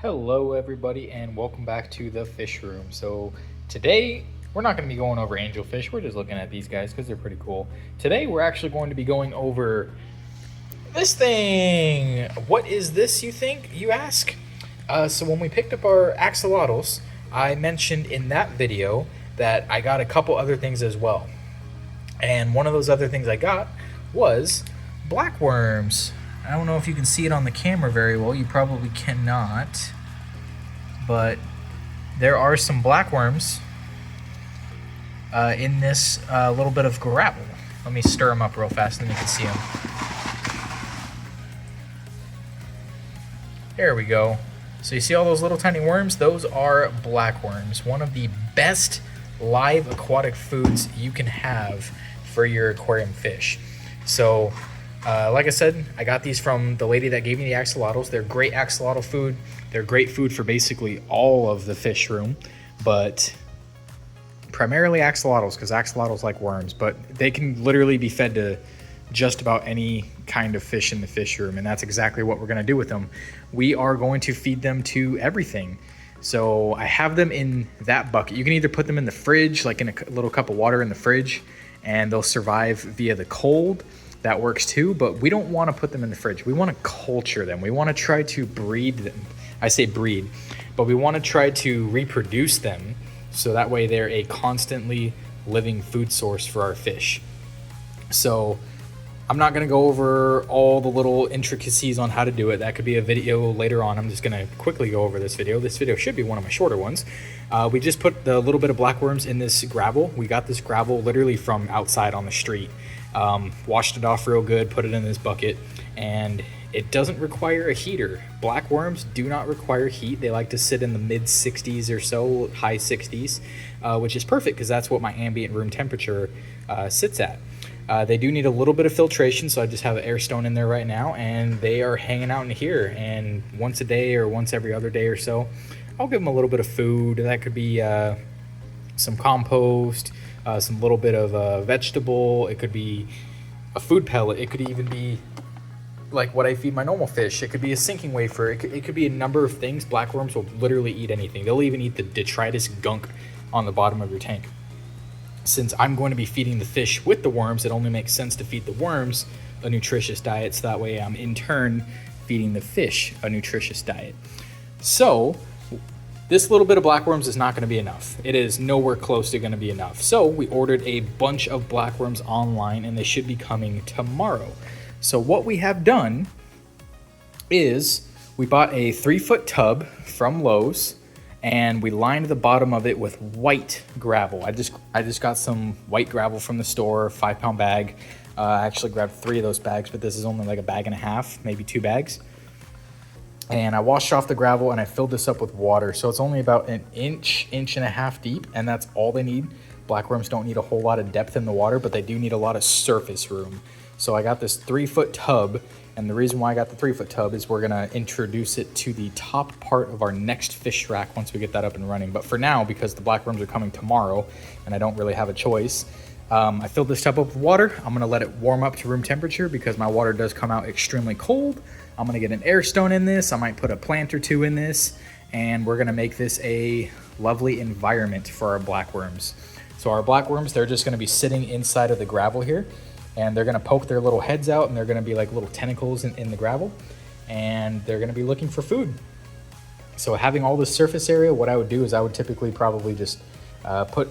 Hello everybody and welcome back to the fish room. So today we're not going to be going over angelfish, we're just looking at these guys because they're pretty cool. Today we're actually going to be going over this thing. What is this, you ask? So when we picked up our axolotls, I mentioned in that video that I got a couple other things as well. And one of those other things I got was blackworms. I don't know if you can see it on the camera very well. You probably cannot. But there are some blackworms in this little bit of gravel. Let me stir them up real fast and then you can see them. There we go. So you see all those little tiny worms? Those are blackworms. One of the best live aquatic foods you can have for your aquarium fish. So like I said, I got these from the lady that gave me the axolotls. They're great axolotl food. They're great food for basically all of the fish room, but primarily axolotls because axolotls like worms, but they can literally be fed to just about any kind of fish in the fish room, and that's exactly what we're going to do with them. We are going to feed them to everything. So I have them in that bucket. You can either put them in the fridge, like in a little cup of water in the fridge, and they'll survive via the cold. That works too, but we don't want to put them in the fridge. We want to culture them. We want to try to breed them. I say breed, but we want to try to reproduce them so that way they're a constantly living food source for our fish. So I'm not going to go over all the little intricacies on how to do it. That could be a video later on. I'm just going to quickly go over this video. This video should be one of my shorter ones. We just put the little bit of blackworms in this gravel. We got this gravel literally from outside on the street. Washed it off real good, put it in this bucket, and it doesn't require a heater. Blackworms do not require heat. They like to sit in the mid 60s or so, high 60s, which is perfect because that's what my ambient room temperature sits at. They do need a little bit of filtration, so I just have an air stone in there right now, and they are hanging out in here. And once a day or once every other day or so, I'll give them a little bit of food. That could be some compost, some little bit of vegetable. It could be a food pellet. It could even be like what I feed my normal fish. It could be a sinking wafer. It could be a number of things. Blackworms will literally eat anything. They'll even eat the detritus gunk on the bottom of your tank. Since I'm going to be feeding the fish with the worms, it only makes sense to feed the worms a nutritious diet, so that way I'm in turn feeding the fish a nutritious diet. So this little bit of blackworms is not going to be enough. It is nowhere close to going to be enough. So we ordered a bunch of blackworms online, and they should be coming tomorrow. So what we have done is we bought a 3-foot tub from Lowe's, and we lined the bottom of it with white gravel. I just got some white gravel from the store, 5-pound bag. I actually grabbed 3 of those bags, but this is only like a bag and a half, maybe 2 bags. And I washed off the gravel and I filled this up with water. So it's only about an inch and a half deep, and that's all they need. Blackworms don't need a whole lot of depth in the water, but they do need a lot of surface room. So I got this 3-foot tub, and the reason why I got the 3-foot tub is we're gonna introduce it to the top part of our next fish rack once we get that up and running. But for now, because the blackworms are coming tomorrow and I don't really have a choice, I filled this tub up with water. I'm gonna let it warm up to room temperature because my water does come out extremely cold. I'm gonna get an air stone in this. I might put a plant or 2 in this, and we're gonna make this a lovely environment for our blackworms. So our blackworms, they're just gonna be sitting inside of the gravel here, and they're gonna poke their little heads out, and they're gonna be like little tentacles in the gravel, and they're gonna be looking for food. So having all this surface area, what I would do is I would typically probably just put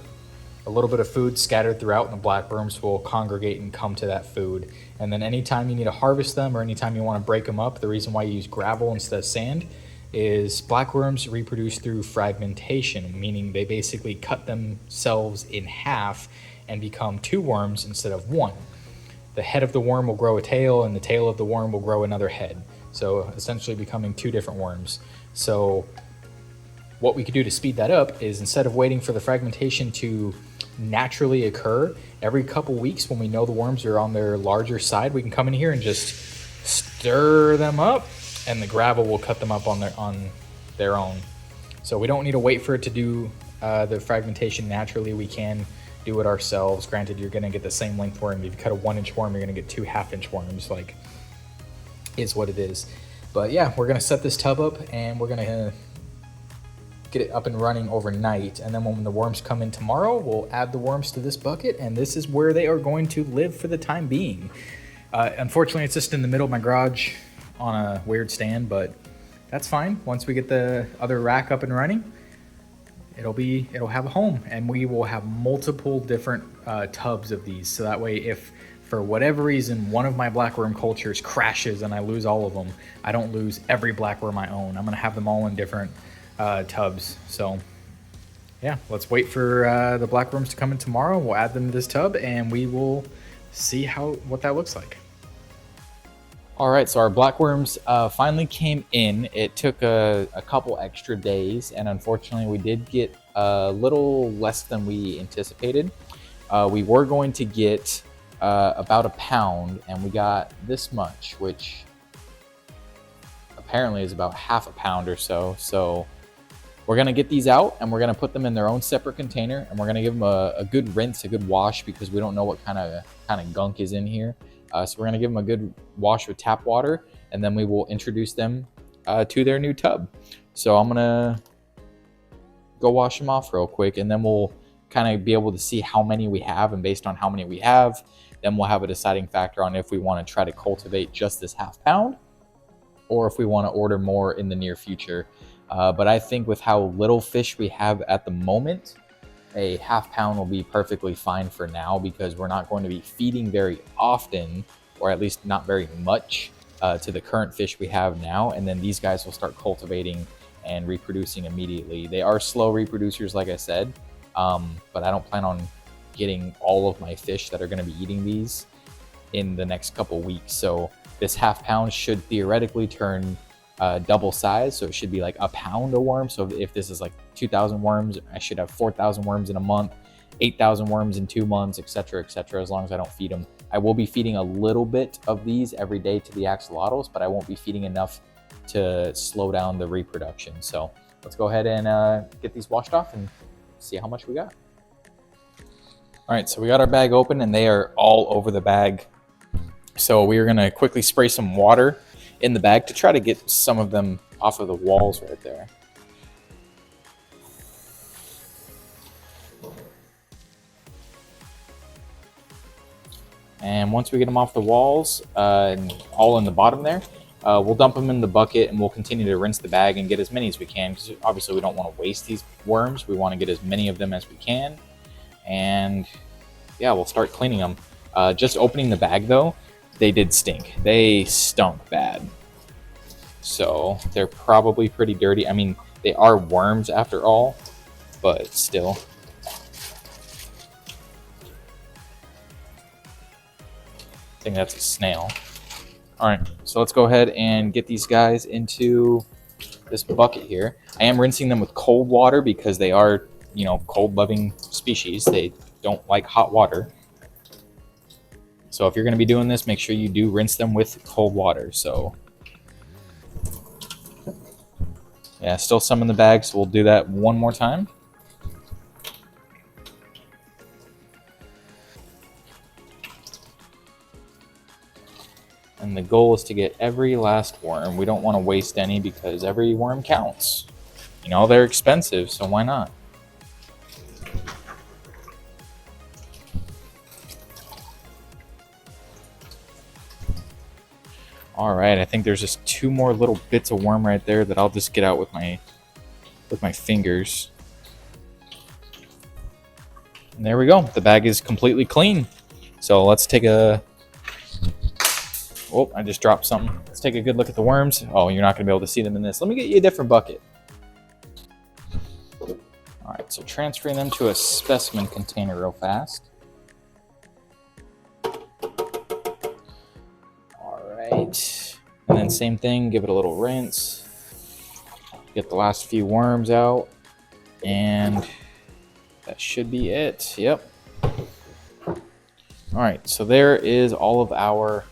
a little bit of food scattered throughout, and the blackworms will congregate and come to that food. And then anytime you need to harvest them or anytime you want to break them up, the reason why you use gravel instead of sand is blackworms reproduce through fragmentation, meaning they basically cut themselves in half and become 2 worms instead of 1. The head of the worm will grow a tail, and the tail of the worm will grow another head. So essentially becoming 2 different worms. So what we could do to speed that up is, instead of waiting for the fragmentation to naturally occur, every couple weeks when we know the worms are on their larger side, we can come in here and just stir them up, and the gravel will cut them up on their own. So we don't need to wait for it to do the fragmentation naturally. We can do it ourselves. Granted, you're gonna get the same length worm. If you cut a 1-inch worm, you're gonna get 2 half-inch worms, like, is what it is. But yeah, we're gonna set this tub up and we're gonna get it up and running overnight. And then when the worms come in tomorrow, we'll add the worms to this bucket, and this is where they are going to live for the time being. Unfortunately, it's just in the middle of my garage on a weird stand, but that's fine. Once we get the other rack up and running, it'll have a home, and we will have multiple different tubs of these. So that way, if for whatever reason one of my blackworm cultures crashes and I lose all of them, I don't lose every blackworm I own. I'm gonna have them all in different tubs. So yeah, let's wait for the blackworms to come in tomorrow. We'll add them to this tub and we will see what that looks like. All right, so our blackworms finally came in. It took a couple extra days, and unfortunately we did get a little less than we anticipated. We were going to get about a pound, and we got this much, which apparently is about half a pound or so. So we're gonna get these out, and we're gonna put them in their own separate container, and we're gonna give them a good rinse, a good wash, because we don't know what kind of gunk is in here. So we're gonna give them a good wash with tap water, and then we will introduce them to their new tub. So I'm gonna go wash them off real quick, and then we'll kind of be able to see how many we have, and based on how many we have, then we'll have a deciding factor on if we want to try to cultivate just this half pound, or if we want to order more in the near future. But I think with how little fish we have at the moment, a half pound will be perfectly fine for now, because we're not going to be feeding very often, or at least not very much, to the current fish we have now. And then these guys will start cultivating and reproducing immediately. They are slow reproducers, like I said, but I don't plan on getting all of my fish that are going to be eating these in the next couple weeks. So this half pound should theoretically turn double size, so it should be like a pound a worm. So if this is like 2,000 worms, I should have 4,000 worms in a month, 8,000 worms in 2 months, etc., etc., as long as I don't feed them. I will be feeding a little bit of these every day to the axolotls, but I won't be feeding enough to slow down the reproduction. So let's go ahead and get these washed off and see how much we got. All right, so we got our bag open, and they are all over the bag. So we are gonna quickly spray some water in the bag to try to get some of them off of the walls right there. And once we get them off the walls, and all in the bottom there, we'll dump them in the bucket, and we'll continue to rinse the bag and get as many as we can, because obviously we don't want to waste these worms. We want to get as many of them as we can. And yeah, we'll start cleaning them. Just opening the bag though, they did stink. They stunk bad. So they're probably pretty dirty. I mean, they are worms after all, but still. I think that's a snail. All right, so let's go ahead and get these guys into this bucket here. I am rinsing them with cold water because they are, cold-loving species. They don't like hot water. So if you're going to be doing this, make sure you do rinse them with cold water. So yeah, still some in the bag, so we'll do that one more time. And the goal is to get every last worm. We don't want to waste any, because every worm counts. They're expensive, so why not? All right, I think there's just 2 more little bits of worm right there that I'll just get out with my fingers. And there we go. The bag is completely clean. So let's take a... Oh, I just dropped something. Let's take a good look at the worms. Oh, you're not going to be able to see them in this. Let me get you a different bucket. All right, so transferring them to a specimen container real fast. And then same thing, give it a little rinse, get the last few worms out, and that should be it. Yep. All right, so there is all of our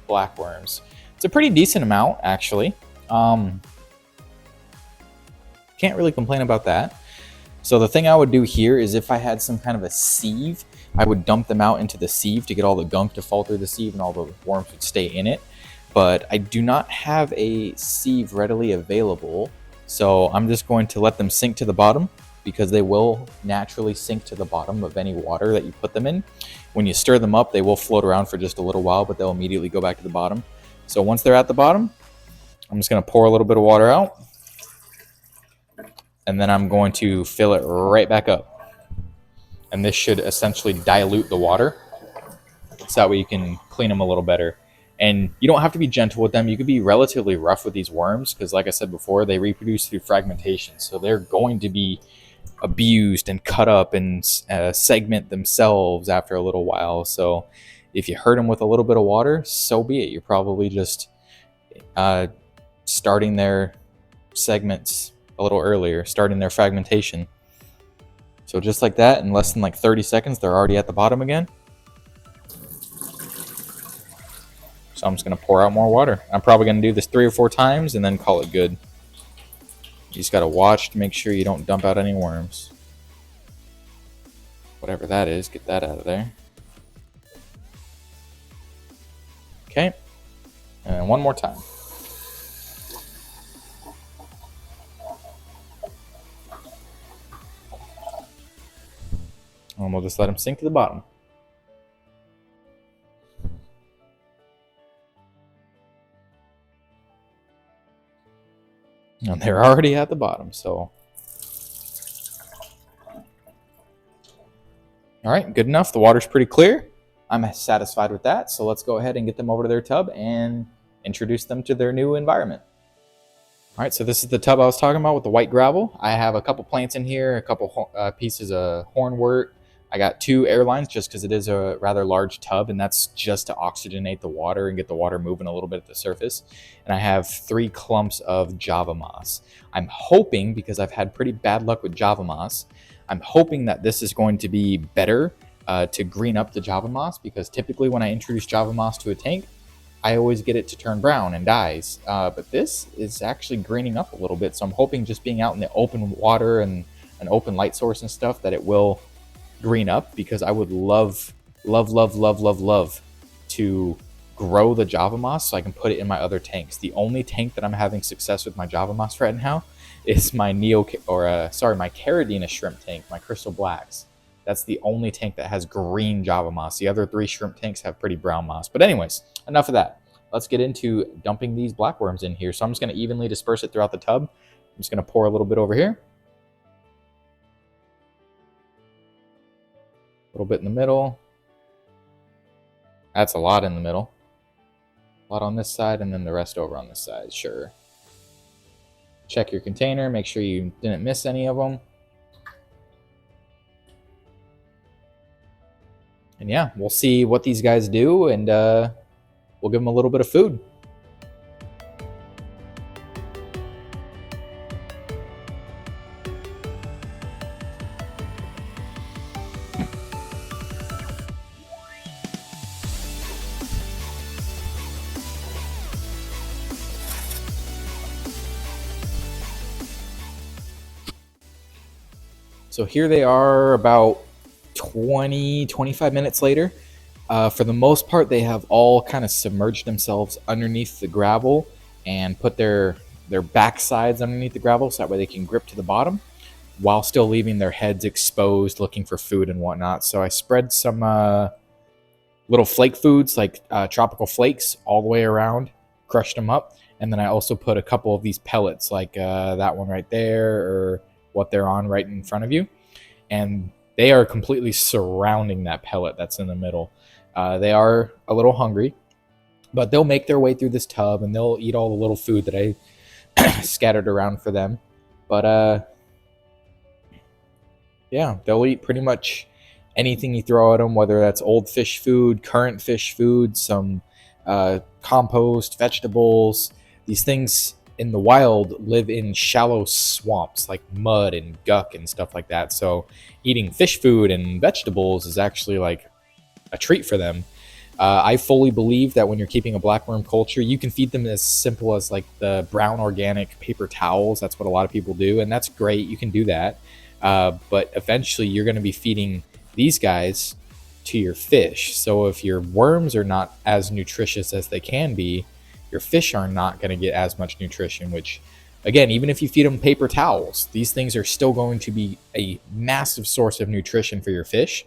black worms. It's a pretty decent amount, actually. Can't really complain about that. So the thing I would do here is, if I had some kind of a sieve, I would dump them out into the sieve to get all the gunk to fall through the sieve, and all the worms would stay in it. but I do not have a sieve readily available. So I'm just going to let them sink to the bottom, because they will naturally sink to the bottom of any water that you put them in. When you stir them up, they will float around for just a little while, but they'll immediately go back to the bottom. So once they're at the bottom, I'm just going to pour a little bit of water out, and then I'm going to fill it right back up. And this should essentially dilute the water, so that way you can clean them a little better. And you don't have to be gentle with them. You could be relatively rough with these worms, because like I said before, they reproduce through fragmentation. So they're going to be abused and cut up and segment themselves after a little while. So if you hurt them with a little bit of water, so be it. You're probably just starting their segments a little earlier, starting their fragmentation. So just like that, in less than like 30 seconds, they're already at the bottom again. So I'm just going to pour out more water. I'm probably going to do this 3 or 4 times and then call it good. You just got to watch to make sure you don't dump out any worms. Whatever that is, get that out of there. Okay. And one more time. And we'll just let them sink to the bottom. And they're already at the bottom, so. All right, good enough. The water's pretty clear. I'm satisfied with that. So let's go ahead and get them over to their tub and introduce them to their new environment. All right, so this is the tub I was talking about with the white gravel. I have a couple plants in here, a couple pieces of hornwort. I got 2 air lines just because it is a rather large tub, and that's just to oxygenate the water and get the water moving a little bit at the surface. And I have 3 clumps of Java moss. I'm hoping, because I've had pretty bad luck with Java moss, I'm hoping that this is going to be better to green up the Java moss, because typically when I introduce Java moss to a tank, I always get it to turn brown and dies. But this is actually greening up a little bit, so I'm hoping just being out in the open water and an open light source and stuff that it will green up, because I would love to grow the Java moss so I can put it in my other tanks. The only tank that I'm having success with my Java moss right now is my my Caridina shrimp tank, my Crystal Blacks. That's the only tank that has green Java moss. The other 3 shrimp tanks have pretty brown moss. But anyways, enough of that. Let's get into dumping these blackworms in here. So I'm just going to evenly disperse it throughout the tub. I'm just going to pour a little bit over here. A little bit in the middle. That's a lot in the middle. A lot on this side, and then the rest over on this side. Sure. Check your container. Make sure you didn't miss any of them. And yeah, we'll see what these guys do, and we'll give them a little bit of food. So here they are about 20-25 minutes later. For the most part, they have all kind of submerged themselves underneath the gravel and put their backsides underneath the gravel, so that way they can grip to the bottom while still leaving their heads exposed, looking for food and whatnot. So I spread some little flake foods, like tropical flakes, all the way around, crushed them up, and then I also put a couple of these pellets, like that one right there, or what they're on right in front of you, and they are completely surrounding that pellet that's in the middle. They are a little hungry, but they'll make their way through this tub and they'll eat all the little food that I scattered around for them. But yeah, they'll eat pretty much anything you throw at them, whether that's old fish food, current fish food, some compost, vegetables. These things in the wild live in shallow swamps like mud and guck and stuff like that. So eating fish food and vegetables is actually like a treat for them. I fully believe that when you're keeping a blackworm culture, you can feed them as simple as like the brown organic paper towels. That's what a lot of people do, and that's great. You can do that. But eventually you're going to be feeding these guys to your fish. So if your worms are not as nutritious as they can be, your fish are not going to get as much nutrition, which again, even if you feed them paper towels, these things are still going to be a massive source of nutrition for your fish.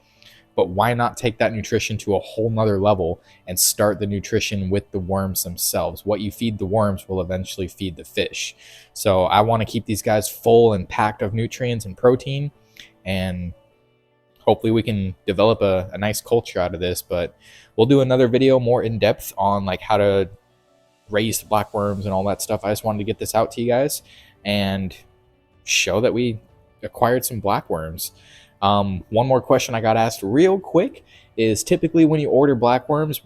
But why not take that nutrition to a whole nother level and start the nutrition with the worms themselves? What you feed the worms will eventually feed the fish. So I want to keep these guys full and packed of nutrients and protein, and hopefully we can develop a nice culture out of this. But we'll do another video more in depth on like how to raise blackworms and all that stuff. I just wanted to get this out to you guys and show that we acquired some blackworms. One more question I got asked real quick is, typically when you order blackworms,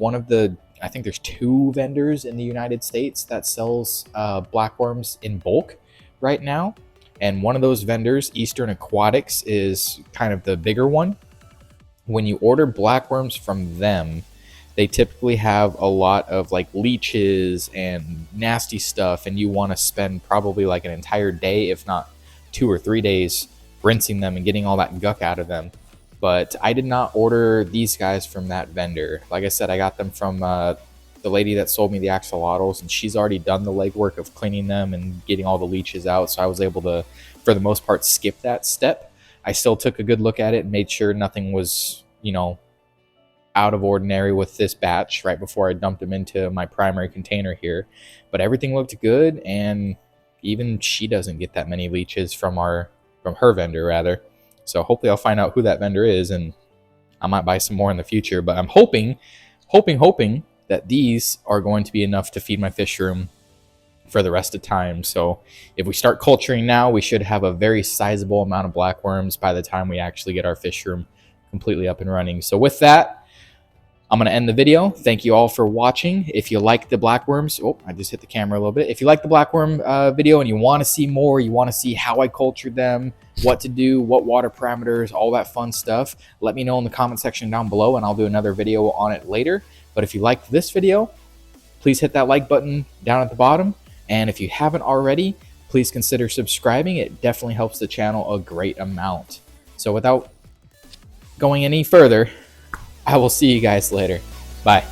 I think there's 2 vendors in the United States that sells blackworms in bulk right now. And one of those vendors, Eastern Aquatics, is kind of the bigger one. When you order blackworms from them, they typically have a lot of like leeches and nasty stuff, and you want to spend probably like an entire day, if not 2 or 3 days, rinsing them and getting all that guck out of them. But I did not order these guys from that vendor. Like I said, I got them from the lady that sold me the axolotls, and she's already done the legwork of cleaning them and getting all the leeches out, so I was able to, for the most part, skip that step. I still took a good look at it and made sure nothing was, you know, out of ordinary with this batch right before I dumped them into my primary container here. But everything looked good, and even she doesn't get that many leeches from her vendor rather. So hopefully I'll find out who that vendor is, and I might buy some more in the future. But I'm hoping that these are going to be enough to feed my fish room for the rest of time. So if we start culturing now, we should have a very sizable amount of blackworms by the time we actually get our fish room completely up and running. So with that, I'm going to end the video. Thank you all for watching. If you like the blackworms, oh, I just hit the camera a little bit. If you like the blackworm video and you want to see more, you want to see how I cultured them, what to do, what water parameters, all that fun stuff, let me know in the comment section down below, and I'll do another video on it later. But if you liked this video, please hit that like button down at the bottom. And if you haven't already, please consider subscribing. It definitely helps the channel a great amount. So without going any further, I will see you guys later. Bye.